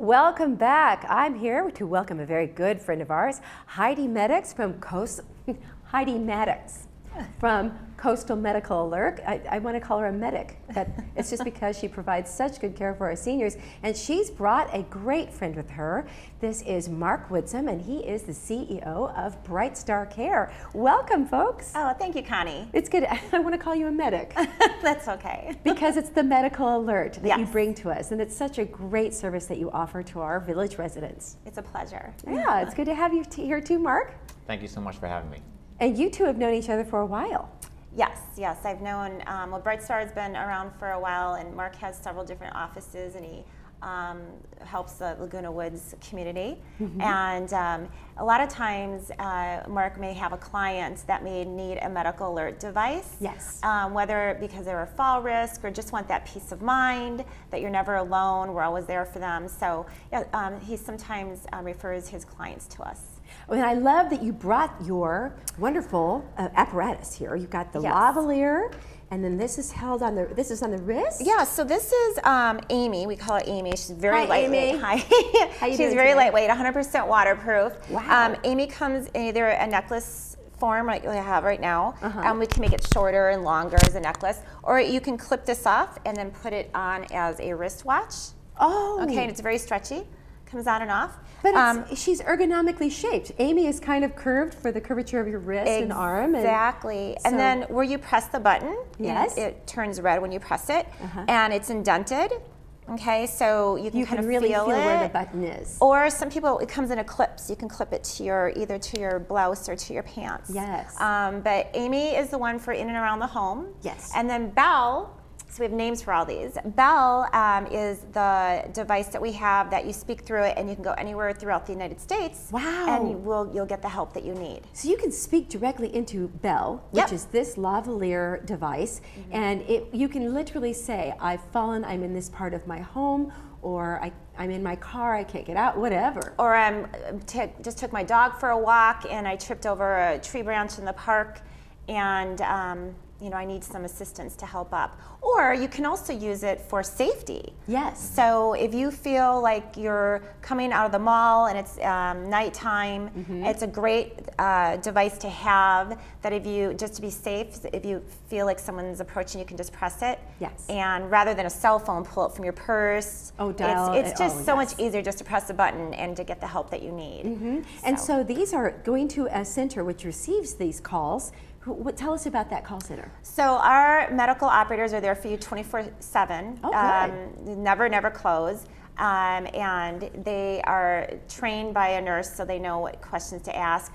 Welcome back. I'm here to welcome a very good friend of ours, Heidi Maddox from Coastal Medical Alert. I want to call her a medic, but it's just because she provides such good care for our seniors. And she's brought a great friend with her. This is Mark Woodsum, and he is the CEO of Bright Star Care. Welcome, folks. Oh, thank you, Connie. It's good. I want to call you a medic. That's okay. Because it's the medical alert that Yes. you bring to us, and it's such a great service that you offer to our village residents. It's a pleasure. Yeah, it's good to have you here too, Mark. Thank you so much for having me. And you two have known each other for a while. Yes, I've known, well, Bright Star has been around for a while, and Mark has several different offices, and he helps the Laguna Woods community. Mm-hmm. And a lot of times, Mark may have a client that may need a medical alert device. Yes. Whether because they're a fall risk or just want that peace of mind that you're never alone, we're always there for them. So yeah, he sometimes refers his clients to us. And I love that you brought your wonderful apparatus here. You've got the Yes. lavalier, and then this is held on the. This is on the wrist. Yeah. So this is Amy. We call her Amy. She's very Hi, lightweight. Amy. Hi. How you She's doing very today? lightweight, 100% waterproof. Wow. Amy comes in either a necklace form like we have right now. Uh-huh. We can make it shorter and longer as a necklace, or you can clip this off and then put it on as a wristwatch. Oh. Okay, and it's very stretchy. Comes on and off. But she's ergonomically shaped. Amy is kind of curved for the curvature of your wrist and arm. Exactly. And so- then where you press the button, Yes. it turns red when you press it, Uh-huh. and it's indented. Okay, so you can You kind can of really feel it. where the button is. Or some people, it comes in a clips. You can clip it to your either to your blouse or to your pants. Yes. But Amy is the one for in and around the home. Yes. And then Belle. So we have names for all these. Belle is the device that we have that you speak through it, and you can go anywhere throughout the United States. Wow. And you'll get the help that you need. So you can speak directly into Bell, which Yep. is this lavalier device, and you can literally say, I've fallen, I'm in this part of my home, or I'm in my car, I can't get out, whatever. Or just took my dog for a walk and I tripped over a tree branch in the park, and I need some assistance to help up. Or you can also use it for safety. Yes. So if you feel like you're coming out of the mall and it's nighttime, it's a great device to have that just to be safe, if you feel like someone's approaching, you can just press it. Yes. And rather than a cell phone, pull it from your purse. Oh, dial It's it. just Oh, so yes. much easier just to press a button and to get the help that you need. And so these are going to a center which receives these calls. Tell us about that call center. So our medical operators are there for you 24/7. Oh, good. Never close. And they are trained by a nurse, so they know what questions to ask.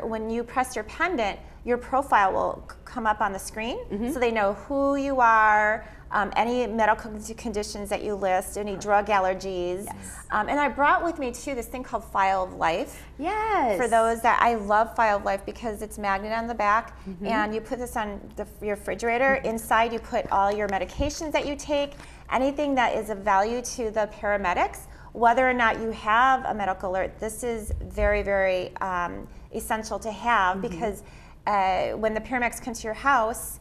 When you press your pendant, your profile will come up on the screen, so they know who you are, any medical conditions that you list, any drug allergies. Yes. And I brought with me too this thing called File of Life. Yes. For those that I love File of Life because it's magnet on the back, and you put this on your refrigerator. Inside you put all your medications that you take, anything that is of value to the paramedics. Whether or not you have a medical alert, this is very, very essential to have because when the paramedics come to your house,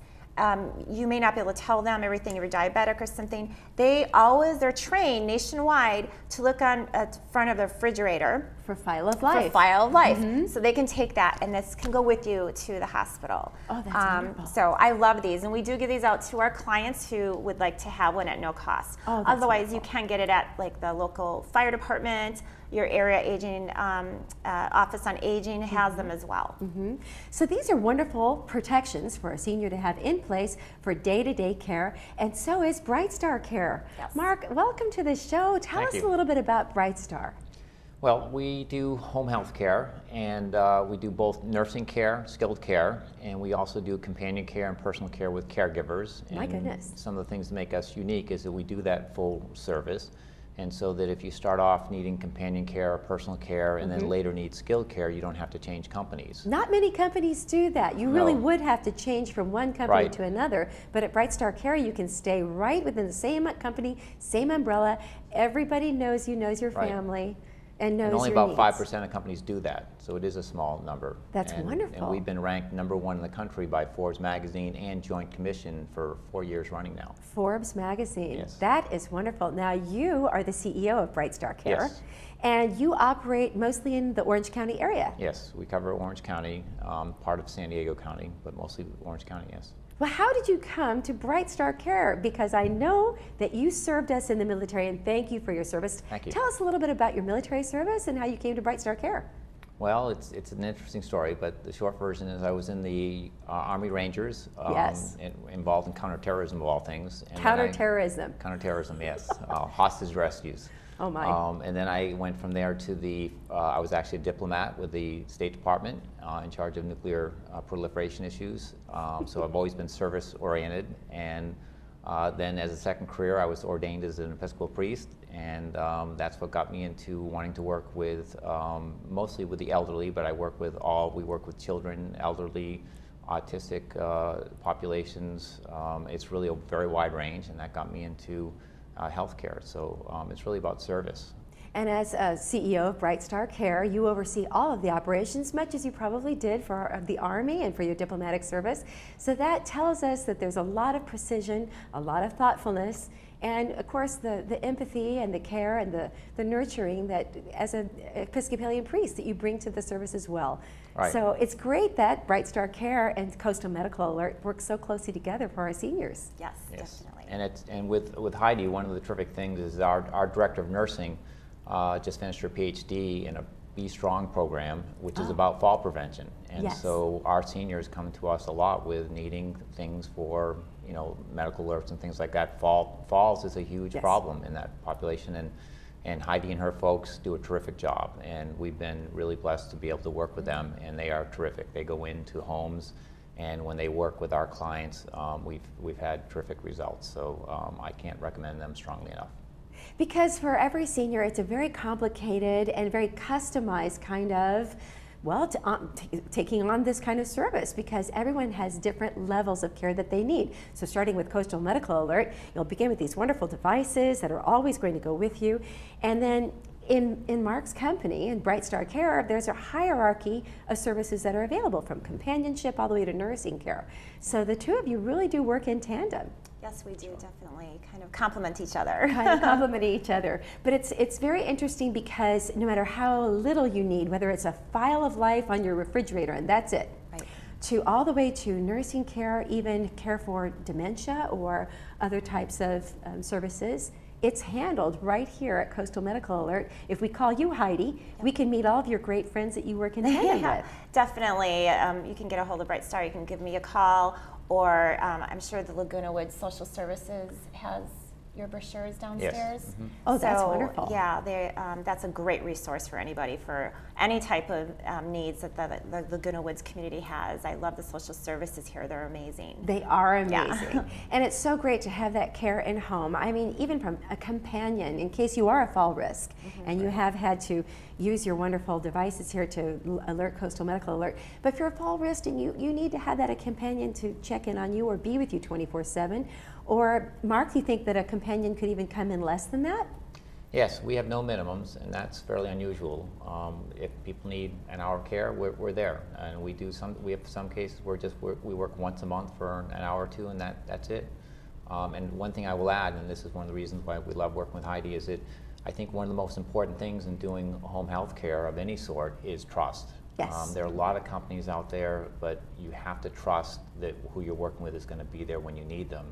you may not be able to tell them everything if you're diabetic or something. They're trained nationwide to look on front of the refrigerator For File of Life. for File of Life. So they can take that and this can go with you to the hospital. Oh, that's wonderful. So I love these, and we do give these out to our clients who would like to have one at no cost. Oh, that's Otherwise, wonderful. you can get it at like the local fire department, your area aging office on aging has them as well. So these are wonderful protections for a senior to have in place for day-to-day care, and so is Bright Star Care. Yes. Mark, welcome to the show. Tell Thank us you. a little bit about Bright Star. Well, we do home health care, and we do both nursing care, skilled care, and we also do companion care and personal care with caregivers. My And goodness. Some of the things that make us unique is that we do that full service, and so that if you start off needing companion care or personal care and then later need skilled care, you don't have to change companies. Not many companies do that. You really No. would have to change from one company Right. to another, but at Bright Star Care you can stay right within the same company, same umbrella. Everybody knows you, knows your Right. family. And knows And only your about needs. 5% of companies do that, so it is a small number. That's And wonderful. we've been ranked #1 in the country by Forbes magazine and Joint Commission for 4 years running now. Forbes magazine. Yes. That is wonderful. Now you are the CEO of Bright Star Care, Yes. and you operate mostly in the Orange County area. Yes, we cover Orange County, part of San Diego County, but mostly Orange County, yes. Well, how did you come to Bright Star Care? Because I know that you served us in the military, and thank you for your service. Thank you. Tell us a little bit about your military service and how you came to Bright Star Care. Well, it's an interesting story, but the short version is I was in the Army Rangers, Yes. involved in counterterrorism of all things. And then Counterterrorism. Counterterrorism, yes. Hostage rescues. Oh my. And then I went from there to I was actually a diplomat with the State Department in charge of nuclear proliferation issues. So I've always been service oriented. And then as a second career, I was ordained as an Episcopal priest. And that's what got me into wanting to work with, mostly with the elderly, but we work with children, elderly, autistic populations. It's really a very wide range, and that got me into healthcare. So it's really about service. And as a CEO of Bright Star Care, you oversee all of the operations, much as you probably did for the Army and for your diplomatic service. So that tells us that there's a lot of precision, a lot of thoughtfulness, and of course the empathy and the care and the nurturing that as an Episcopalian priest that you bring to the service as well. Right. So it's great that Bright Star Care and Coastal Medical Alert work so closely together for our seniors. Yes, Yes. definitely. And with Heidi, one of the terrific things is our director of nursing just finished her PhD in a Be Strong program, which is about fall prevention. And Yes. so our seniors come to us a lot with needing things for, medical alerts and things like that. Falls is a huge Yes. problem in that population, and Heidi and her folks do a terrific job. And we've been really blessed to be able to work with them, and they are terrific. They go into homes, and when they work with our clients, we've had terrific results. So I can't recommend them strongly enough. Because for every senior, it's a very complicated and very customized kind of, taking on this kind of service, because everyone has different levels of care that they need. So starting with Coastal Medical Alert, you'll begin with these wonderful devices that are always going to go with you. And then in Mark's company, in Bright Star Care, there's a hierarchy of services that are available, from companionship all the way to nursing care. So the two of you really do work in tandem. Yes, we do definitely kind of complement each other. Kind of complement each other. But it's very interesting because no matter how little you need, whether it's a file of life on your refrigerator and that's it, Right. to all the way to nursing care, even care for dementia or other types of services, it's handled right here at Coastal Medical Alert. If we call you Heidi, we can meet all of your great friends that you work in tandem with. Definitely. You can get a hold of Bright Star. You can give me a call, or I'm sure the Laguna Woods Social Services has your brochures downstairs. Yes. Mm-hmm. Oh, that's So, wonderful. Yeah, that's a great resource for anybody for any type of needs that the Laguna Woods community has. I love the social services here. They're amazing. They are amazing. Yeah. And it's so great to have that care in home. I mean, even from a companion, in case you are a fall risk and you have had to use your wonderful devices here to alert Coastal Medical Alert. But if you're a fall risk and you need to have that a companion to check in on you or be with you 24/7, or Mark, do you think that a companion could even come in less than that? Yes, we have no minimums, and that's fairly unusual. If people need an hour of care, we're there, and we have some cases where we work once a month for an hour or two, and that's it. And one thing I will add, and this is one of the reasons why we love working with Heidi, is that I think one of the most important things in doing home health care of any sort is trust. Yes. There are a lot of companies out there, but you have to trust that who you're working with is going to be there when you need them.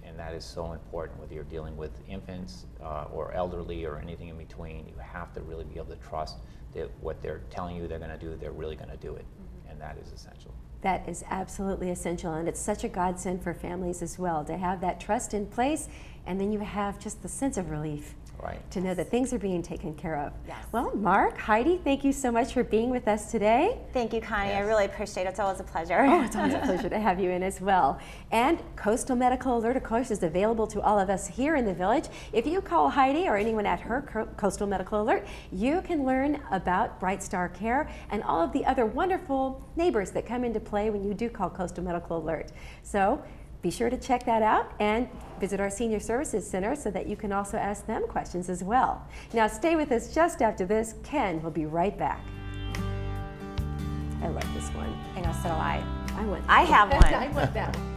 And that is so important, whether you're dealing with infants or elderly or anything in between. You have to really be able to trust that what they're telling you they're going to do, they're really going to do it. And that is essential. That is absolutely essential, and it's such a godsend for families as well to have that trust in place, and then you have just the sense of relief. Right. To know that things are being taken care of. Yes. Well, Mark, Heidi, thank you so much for being with us today. Thank you, Connie. I Yes. really appreciate it. It's always a pleasure. Oh, it's always a pleasure to have you in as well. And Coastal Medical Alert, of course, is available to all of us here in the village. If you call Heidi or anyone at her Coastal Medical Alert, you can learn about Bright Star Care and all of the other wonderful neighbors that come into play when you do call Coastal Medical Alert. So be sure to check that out and visit our Senior Services Center so that you can also ask them questions as well. Now stay with us just after this. Ken will be right back. I love this one. I know, so do I. I want. I have one. I want that one.